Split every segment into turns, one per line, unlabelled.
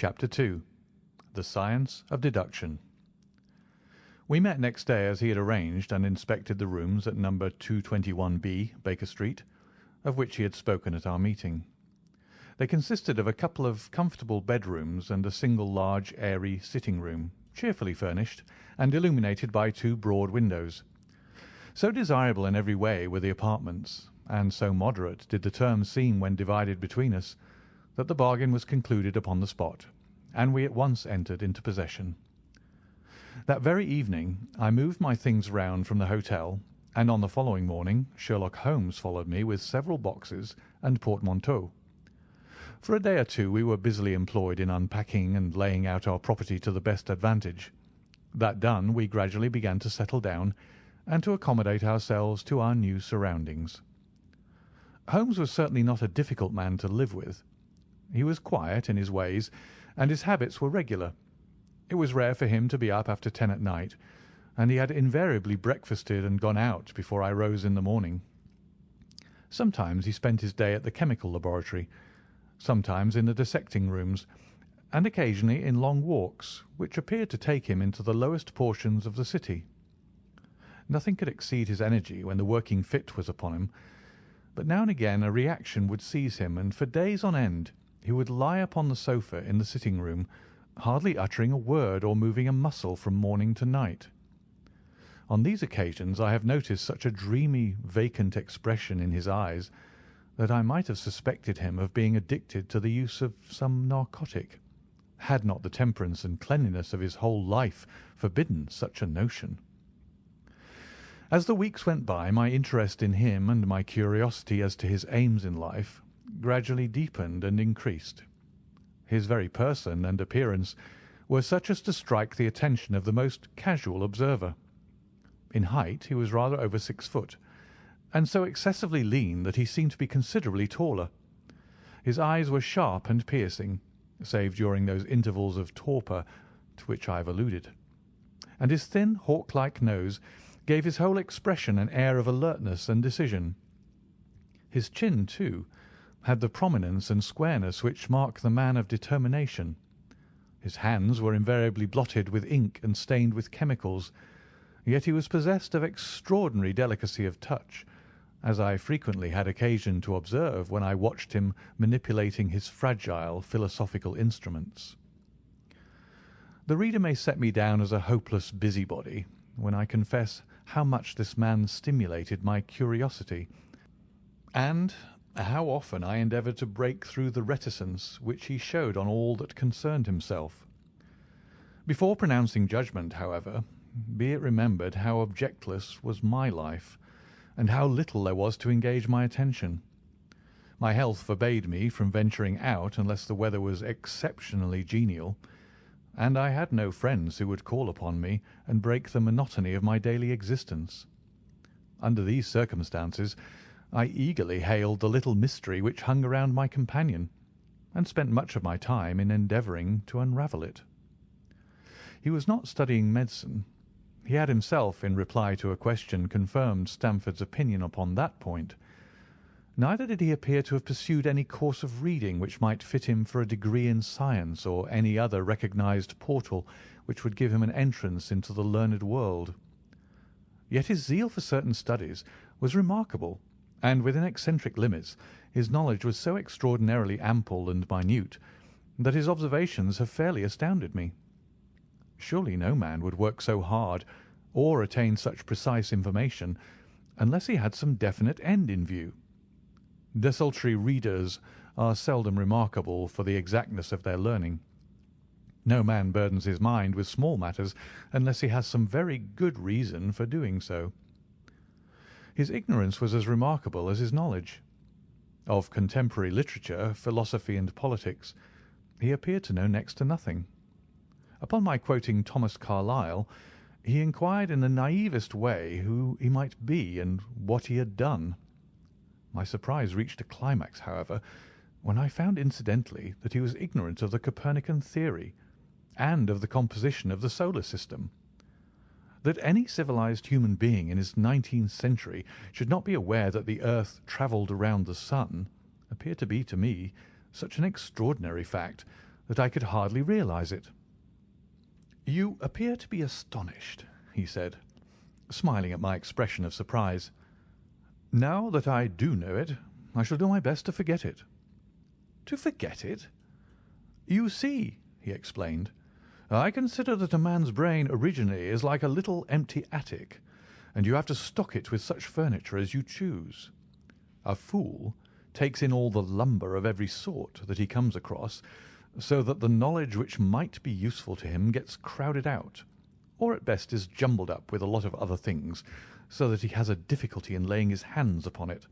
Chapter 2. The Science of Deduction. We met next day as he had arranged, and inspected the rooms at No. 221B, Baker Street, of which he had spoken at our meeting. They consisted of a couple of comfortable bedrooms and a single large, airy sitting room, cheerfully furnished and illuminated by two broad windows. So desirable in every way were the apartments, and so moderate did the terms seem when divided between us, that the bargain was concluded upon the spot, and we at once entered into possession. That very evening I moved my things round from the hotel, and on the following morning Sherlock Holmes followed me with several boxes and portmanteaux. For a day or two we were busily employed in unpacking and laying out our property to the best advantage. That done, we gradually began to settle down and to accommodate ourselves to our new surroundings. Holmes was certainly not a difficult man to live with. He was quiet in his ways, and his habits were regular. It was rare for him to be up after 10 at night, and he had invariably breakfasted and gone out before I rose in the morning. Sometimes he spent his day at the chemical laboratory, sometimes in the dissecting rooms, and occasionally in long walks, which appeared to take him into the lowest portions of the city. Nothing could exceed his energy when the working fit was upon him, but now and again a reaction would seize him, and for days on end he would lie upon the sofa in the sitting-room, hardly uttering a word or moving a muscle from morning to night. On these occasions I have noticed such a dreamy, vacant expression in his eyes that I might have suspected him of being addicted to the use of some narcotic, had not the temperance and cleanliness of his whole life forbidden such a notion. As the weeks went by, my interest in him and my curiosity as to his aims in life gradually deepened and increased. His very person and appearance were such as to strike the attention of the most casual observer. In height he was rather over 6 foot, and so excessively lean that he seemed to be considerably taller. His eyes were sharp and piercing, save during those intervals of torpor to which I have alluded, and his thin, hawk-like nose gave his whole expression an air of alertness and decision. His chin, too, had the prominence and squareness which mark the man of determination. His hands were invariably blotted with ink and stained with chemicals, yet he was possessed of extraordinary delicacy of touch, as I frequently had occasion to observe when I watched him manipulating his fragile philosophical instruments. The reader may set me down as a hopeless busybody when I confess how much this man stimulated my curiosity, and how often I endeavoured to break through the reticence which he showed on all that concerned himself. Before pronouncing judgment, however, be it remembered how objectless was my life, and how little there was to engage my attention. My health forbade me from venturing out unless the weather was exceptionally genial, and I had no friends who would call upon me and break the monotony of my daily existence. Under these circumstances I eagerly hailed the little mystery which hung around my companion, and spent much of my time in endeavouring to unravel it. He was not studying medicine. He had himself, in reply to a question, confirmed Stamford's opinion upon that point. Neither did he appear to have pursued any course of reading which might fit him for a degree in science or any other recognised portal which would give him an entrance into the learned world. Yet his zeal for certain studies was remarkable, and within eccentric limits his knowledge was so extraordinarily ample and minute that his observations have fairly astounded me. Surely no man would work so hard or attain such precise information unless he had some definite end in view. Desultory readers are seldom remarkable for the exactness of their learning. No man burdens his mind with small matters unless he has some very good reason for doing so. His ignorance was as remarkable as his knowledge. Of contemporary literature, philosophy, and politics he appeared to know next to nothing. Upon my quoting Thomas Carlyle, he inquired in the naivest way who he might be and what he had done. My surprise reached a climax, however, when I found incidentally that he was ignorant of the Copernican theory and of the composition of the solar system. That any civilized human being in his 19th century should not be aware that the earth travelled around the sun appeared to be to me such an extraordinary fact that I could hardly realize it. "You appear to be astonished," he said, smiling at my expression of surprise. "Now that I do know it, I shall do my best to forget it." "To forget it?" "You see," he explained, "I consider that a man's brain originally is like a little empty attic, and you have to stock it with such furniture as you choose. A fool takes in all the lumber of every sort that he comes across, so that the knowledge which might be useful to him gets crowded out, or at best is jumbled up with a lot of other things, so that he has a difficulty in laying his hands upon it.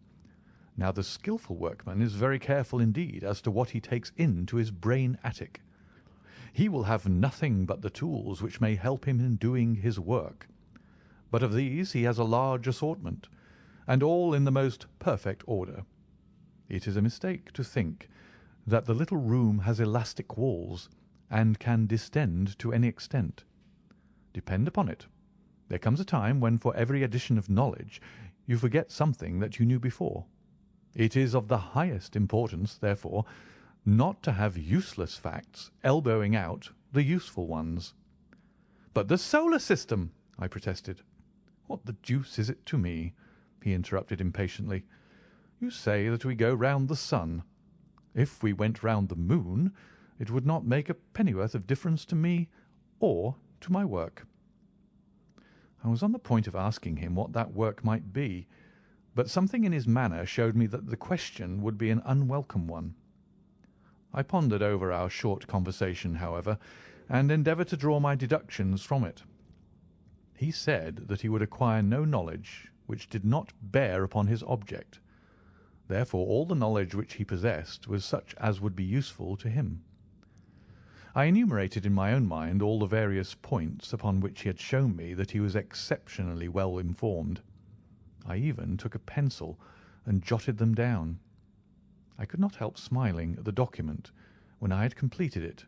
Now the skilful workman is very careful indeed as to what he takes into his brain attic. He will have nothing but the tools which may help him in doing his work. But of these he has a large assortment, and all in the most perfect order. It is a mistake to think that the little room has elastic walls and can distend to any extent. Depend upon it, there comes a time when for every addition of knowledge you forget something that you knew before. It is of the highest importance, therefore, not to have useless facts elbowing out the useful ones." "But the solar system!" I protested. "What the deuce is it to me?" he interrupted impatiently. "You say that we go round the sun. If we went round the moon, it would not make a pennyworth of difference to me or to my work." I was on the point of asking him what that work might be, but something in his manner showed me that the question would be an unwelcome one. I pondered over our short conversation, however, and endeavoured to draw my deductions from it. He said that he would acquire no knowledge which did not bear upon his object. Therefore all the knowledge which he possessed was such as would be useful to him. I enumerated in my own mind all the various points upon which he had shown me that he was exceptionally well informed. I even took a pencil and jotted them down. I could not help smiling at the document when I had completed it.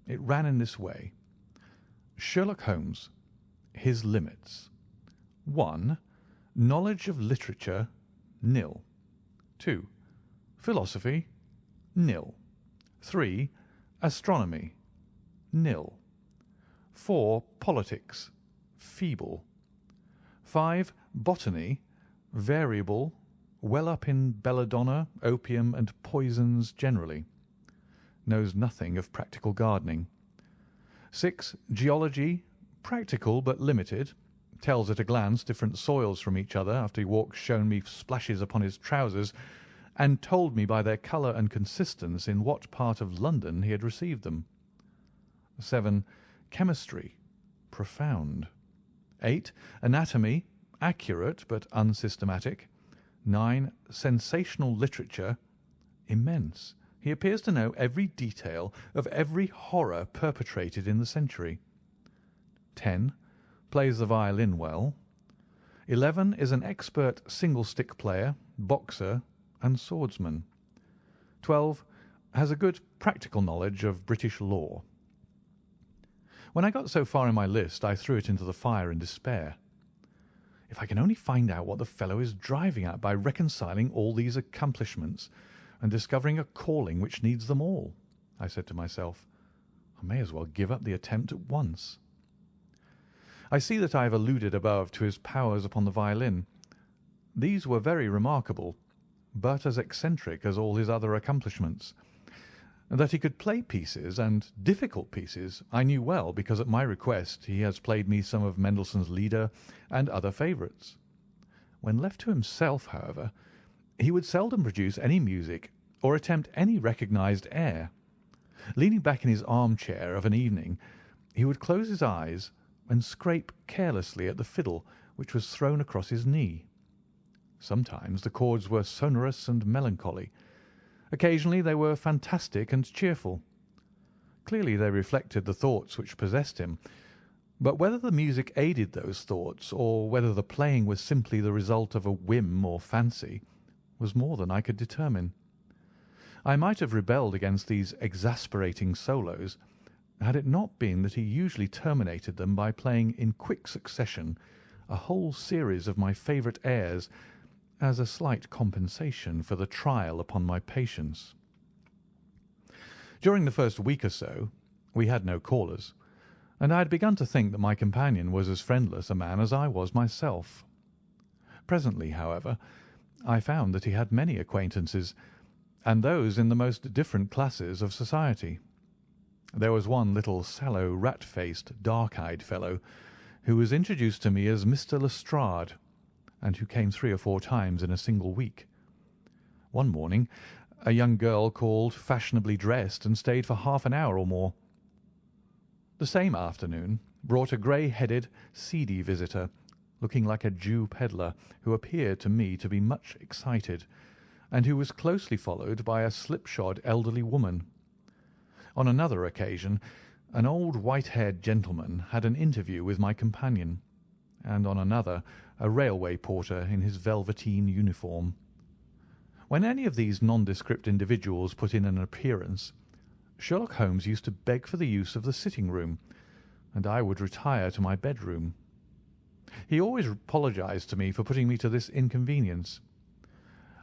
It ran in this way: Sherlock Holmes, his limits. 1. Knowledge of literature, nil. 2. Philosophy, nil. 3. Astronomy, nil. 4. Politics, feeble. 5. Botany, variable, well up in belladonna, opium, and poisons generally. Knows nothing of practical gardening. 6. Geology, practical but limited. Tells at a glance different soils from each other after he walks shown me splashes upon his trousers, and told me by their colour and consistence in what part of London he had received them. 7. Chemistry, profound. 8. Anatomy, accurate but unsystematic. 9. Sensational literature, immense. He appears to know every detail of every horror perpetrated in the century. 10. Plays the violin well. 11. Is an expert single-stick player, boxer, and swordsman. 12. Has a good practical knowledge of British law. When I got so far in my list, I threw it into the fire in despair. If I can only find out what the fellow is driving at by reconciling all these accomplishments and discovering a calling which needs them all, I said to myself, I may as well give up the attempt at once. I see that I have alluded above to his powers upon the violin. These were very remarkable, but as eccentric as all his other accomplishments. That he could play pieces, and difficult pieces, I knew well, because at my request he has played me some of Mendelssohn's Lieder and other favourites. When left to himself, however, he would seldom produce any music or attempt any recognised air. Leaning back in his armchair of an evening, he would close his eyes and scrape carelessly at the fiddle which was thrown across his knee. Sometimes the chords were sonorous and melancholy. Occasionally they were fantastic and cheerful. Clearly they reflected the thoughts which possessed him, but whether the music aided those thoughts or whether the playing was simply the result of a whim or fancy was more than I could determine. I might have rebelled against these exasperating solos had it not been that he usually terminated them by playing in quick succession a whole series of my favourite airs as a slight compensation for the trial upon my patience. During the first week or so we had no callers, and I had begun to think that my companion was as friendless a man as I was myself. Presently, however, I found that he had many acquaintances, and those in the most different classes of society. There was one little sallow, rat-faced, dark-eyed fellow who was introduced to me as Mr. Lestrade, and who came 3 or 4 times in a single week. One morning a young girl called, fashionably dressed, and stayed for half an hour or more. The same afternoon brought a grey-headed, seedy visitor, looking like a Jew pedlar, who appeared to me to be much excited, and who was closely followed by a slipshod elderly woman. On another occasion an old white-haired gentleman had an interview with my companion, and on another a railway porter in his velveteen uniform. When any of these nondescript individuals put in an appearance, Sherlock Holmes used to beg for the use of the sitting-room, and I would retire to my bedroom. He always apologized to me for putting me to this inconvenience.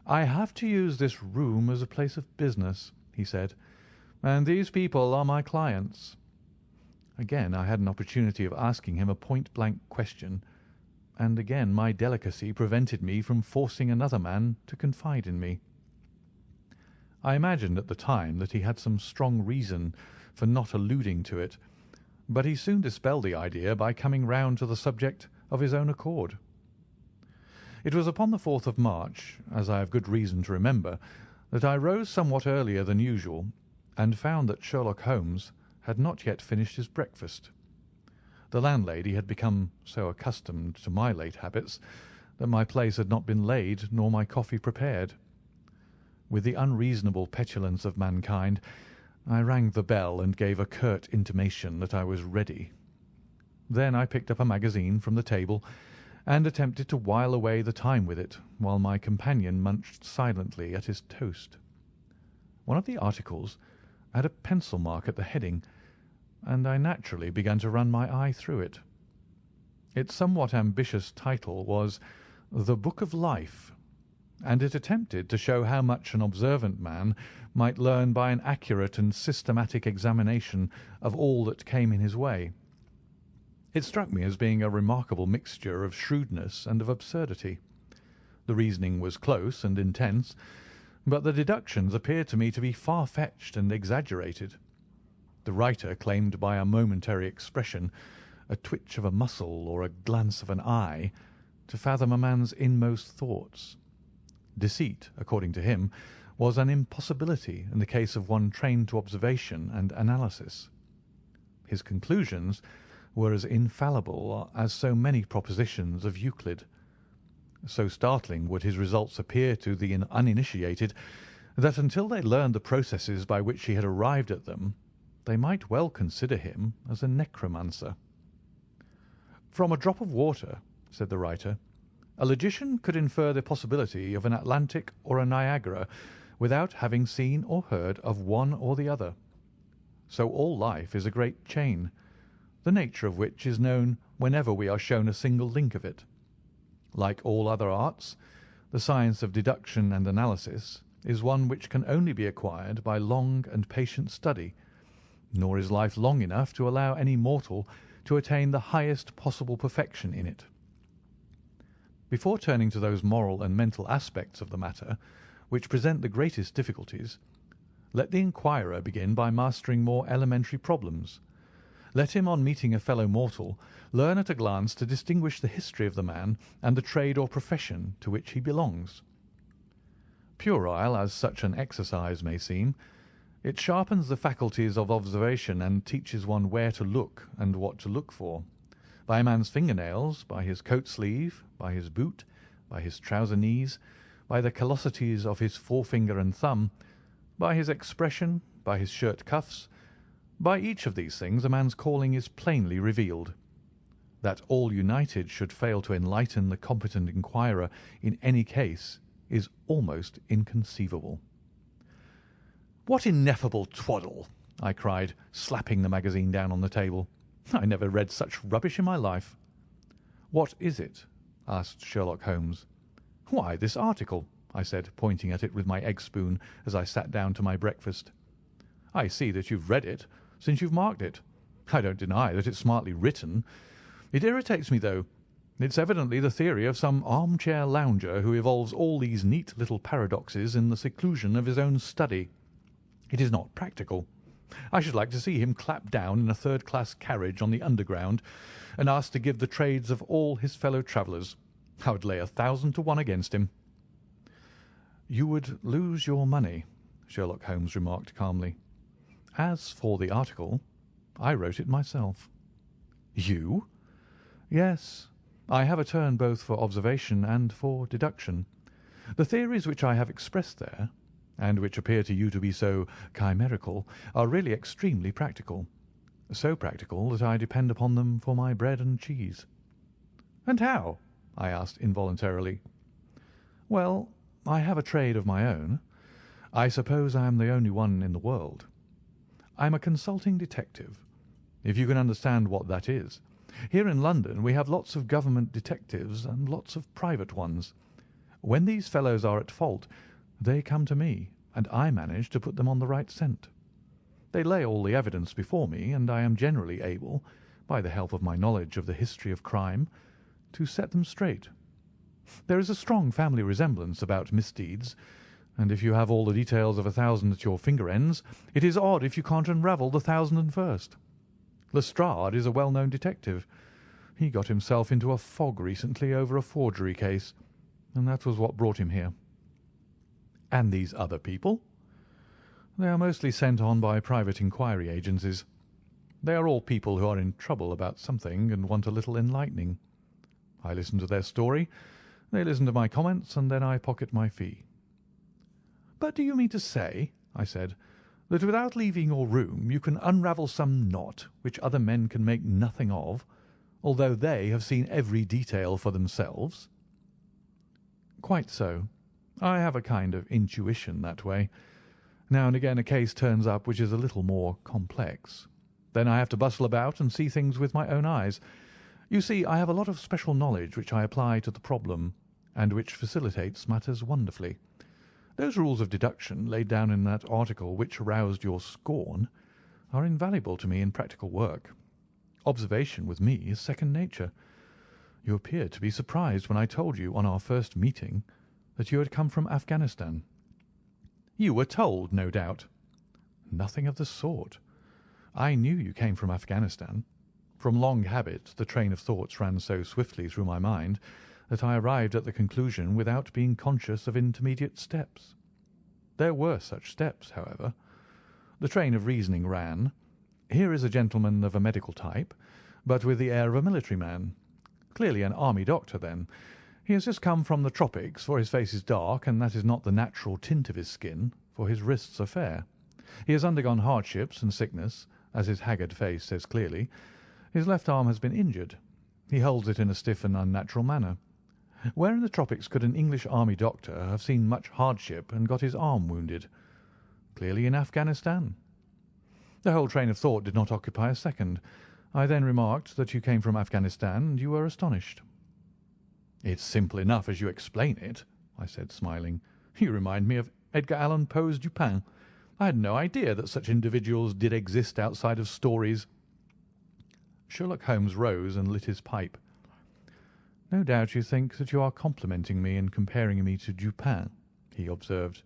"I have to use this room as a place of business," he said, "and these people are my clients." Again I had an opportunity of asking him a point-blank question, and again my delicacy prevented me from forcing another man to confide in me. I imagined at the time that he had some strong reason for not alluding to it, but he soon dispelled the idea by coming round to the subject of his own accord. It was upon the 4th of March, as I have good reason to remember, that I rose somewhat earlier than usual, and found that Sherlock Holmes had not yet finished his breakfast. The landlady had become so accustomed to my late habits that my place had not been laid nor my coffee prepared. With the unreasonable petulance of mankind, I rang the bell and gave a curt intimation that I was ready. Then I picked up a magazine from the table and attempted to while away the time with it, while my companion munched silently at his toast. One of the articles had a pencil mark at the heading, and I naturally began to run my eye through it. Its somewhat ambitious title was "The Book of Life," and it attempted to show how much an observant man might learn by an accurate and systematic examination of all that came in his way. It struck me as being a remarkable mixture of shrewdness and of absurdity. The reasoning was close and intense, but the deductions appeared to me to be far-fetched and exaggerated. The writer claimed by a momentary expression, a twitch of a muscle or a glance of an eye, to fathom a man's inmost thoughts. Deceit, according to him, was an impossibility in the case of one trained to observation and analysis. His conclusions were as infallible as so many propositions of Euclid. So startling would his results appear to the uninitiated that until they learned the processes by which he had arrived at them, they might well consider him as a necromancer. "From a drop of water," said the writer, "a logician could infer the possibility of an Atlantic or a Niagara without having seen or heard of one or the other. So all life is a great chain, the nature of which is known whenever we are shown a single link of it. Like all other arts, the science of deduction and analysis is one which can only be acquired by long and patient study, nor is life long enough to allow any mortal to attain the highest possible perfection in it. Before turning to those moral and mental aspects of the matter which present the greatest difficulties, let the inquirer begin by mastering more elementary problems. Let him, on meeting a fellow mortal, learn at a glance to distinguish the history of the man and the trade or profession to which he belongs. Puerile as such an exercise may seem, it sharpens the faculties of observation and teaches one where to look and what to look for. By a man's fingernails, by his coat sleeve, by his boot, by his trouser knees, by the callosities of his forefinger and thumb, by his expression, by his shirt cuffs, by each of these things a man's calling is plainly revealed. That all united should fail to enlighten the competent inquirer in any case is almost inconceivable. "What ineffable twaddle!" I cried, slapping the magazine down on the table. "I never read such rubbish in my life." "What is it?" asked Sherlock Holmes. "Why, this article," I said, pointing at it with my egg spoon as I sat down to my breakfast. I see that you've read it, since you've marked it. I don't deny that it's smartly written. It irritates me, though. It's evidently the theory of some armchair lounger who evolves all these neat little paradoxes in the seclusion of his own study. It is not practical. I should like to see him clapped down in a third-class carriage on the Underground and asked to give the trades of all his fellow travellers. I would lay 1,000 to 1 against him." "You would lose your money," Sherlock Holmes remarked calmly. "As for the article, I wrote it myself." "You?" "Yes. I have a turn both for observation and for deduction. The theories which I have expressed there, and which appear to you to be so chimerical, are really extremely practical. So practical that I depend upon them for my bread and cheese." "And how?" I asked involuntarily. "Well, I have a trade of my own. I suppose I am the only one in the world. I am a consulting detective, if you can understand what that is. Here in London we have lots of government detectives and lots of private ones. When these fellows are at fault, they come to me, and I manage to put them on the right scent. They lay all the evidence before me, and I am generally able, by the help of my knowledge of the history of crime, to set them straight. There is a strong family resemblance about misdeeds, and if you have all the details of 1,000 at your finger ends, it is odd if you can't unravel the 1,001st. Lestrade is a well-known detective. He got himself into a fog recently over a forgery case, and that was what brought him here." "And these other people?" "They are mostly sent on by private inquiry agencies. They are all people who are in trouble about something and want a little enlightening. I listen to their story, they listen to my comments, and then I pocket my fee." "But do you mean to say," I said, "that without leaving your room you can unravel some knot which other men can make nothing of, although they have seen every detail for themselves?" "Quite so. I have a kind of intuition that way. Now and again a case turns up which is a little more complex. Then I have to bustle about and see things with my own eyes. You see, I have a lot of special knowledge which I apply to the problem, and which facilitates matters wonderfully. Those rules of deduction laid down in that article which aroused your scorn are invaluable to me in practical work. Observation with me is second nature. You appeared to be surprised when I told you on our first meeting that you had come from Afghanistan." "You were told, no doubt." "Nothing of the sort. I knew you came from Afghanistan. From long habit the train of thoughts ran so swiftly through my mind that I arrived at the conclusion without being conscious of intermediate steps. There were such steps, however. The train of reasoning ran, 'Here is a gentleman of a medical type, but with the air of a military man. Clearly an army doctor, then. He has just come from the tropics, for his face is dark, and that is not the natural tint of his skin, for his wrists are fair. He has undergone hardships and sickness, as his haggard face says clearly. His left arm has been injured. He holds it in a stiff and unnatural manner. Where in the tropics could an English army doctor have seen much hardship and got his arm wounded? Clearly in Afghanistan.' The whole train of thought did not occupy a second. I then remarked that you came from Afghanistan, and you were astonished." "It's simple enough as you explain it," I said, smiling. "You remind me of Edgar Allan Poe's Dupin. I had no idea that such individuals did exist outside of stories." Sherlock Holmes rose and lit his pipe. "No doubt you think that you are complimenting me in comparing me to Dupin," he observed.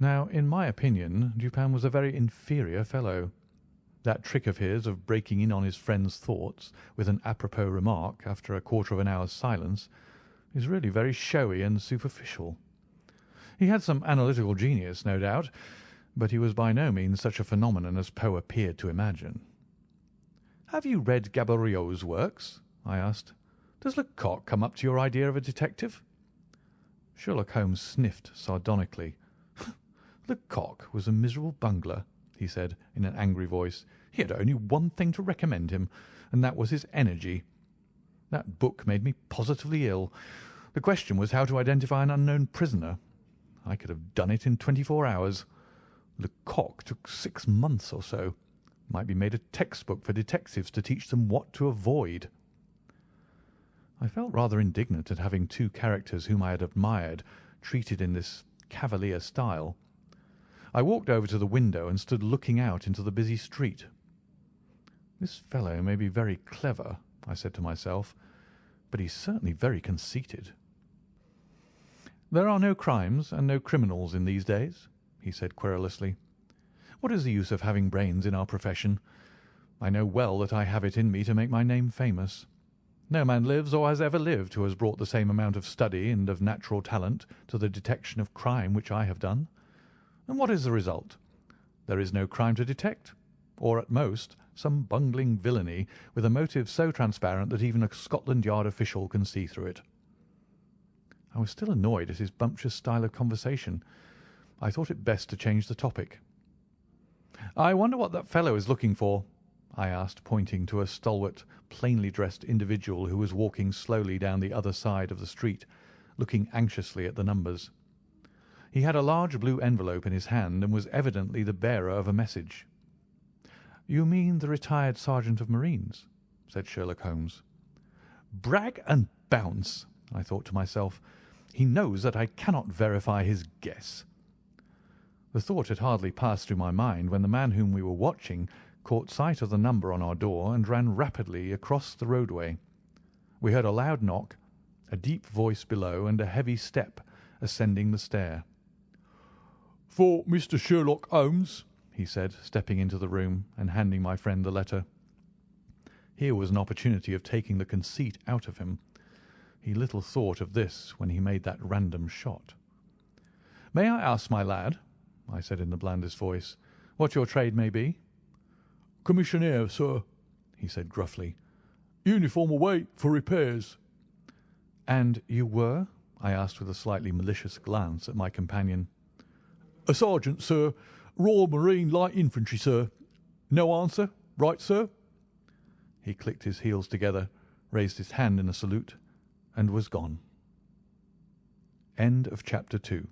"Now, in my opinion, Dupin was a very inferior fellow. That trick of his of breaking in on his friend's thoughts with an apropos remark after a quarter of an hour's silence is really very showy and superficial. He had some analytical genius, no doubt, but he was by no means such a phenomenon as Poe appeared to imagine." "Have you read Gaboriau's works?" I asked. "Does Lecoq come up to your idea of a detective?" Sherlock Holmes sniffed sardonically. "Lecoq was a miserable bungler," he said in an angry voice. "He had only one thing to recommend him, and that was his energy. That book made me positively ill. The question was how to identify an unknown prisoner. I could have done it in 24 hours. Lecoq took 6 months or so. Might be made a textbook for detectives to teach them what to avoid." I felt rather indignant at having two characters whom I had admired treated in this cavalier style. I walked over to the window and stood looking out into the busy street. "This fellow may be very clever," I said to myself, "but he's certainly very conceited." "There are no crimes and no criminals in these days," he said querulously. "What is the use of having brains in our profession? I know well that I have it in me to make my name famous. No man lives or has ever lived who has brought the same amount of study and of natural talent to the detection of crime which I have done. And what is the result? There is no crime to detect, or at most some bungling villainy with a motive so transparent that even a Scotland Yard official can see through it." I was still annoyed at his bumptious style of conversation. I thought it best to change the topic. "I wonder what that fellow is looking for?" I asked, pointing to a stalwart, plainly dressed individual who was walking slowly down the other side of the street, looking anxiously at the numbers. He had a large blue envelope in his hand and was evidently the bearer of a message. "You mean the retired sergeant of marines?" said Sherlock Holmes. "Brag and bounce," I thought to myself. "He knows that I cannot verify his guess." The thought had hardly passed through my mind when the man whom we were watching caught sight of the number on our door and ran rapidly across the roadway. We heard a loud knock, a deep voice below, and a heavy step ascending the stair. "For Mr. Sherlock Holmes," he said, stepping into the room and handing my friend the letter. Here was an opportunity of taking the conceit out of him. He little thought of this when he made that random shot. "May I ask, my lad," I said in the blandest voice, "what your trade may be?" "Commissionaire, sir," he said gruffly. "Uniform away for repairs." "And you were?" I asked with a slightly malicious glance at my companion. "A sergeant, sir. Royal Marine Light Infantry, sir. No answer? Right, sir?" He clicked his heels together, raised his hand in a salute, and was gone. End of chapter 2.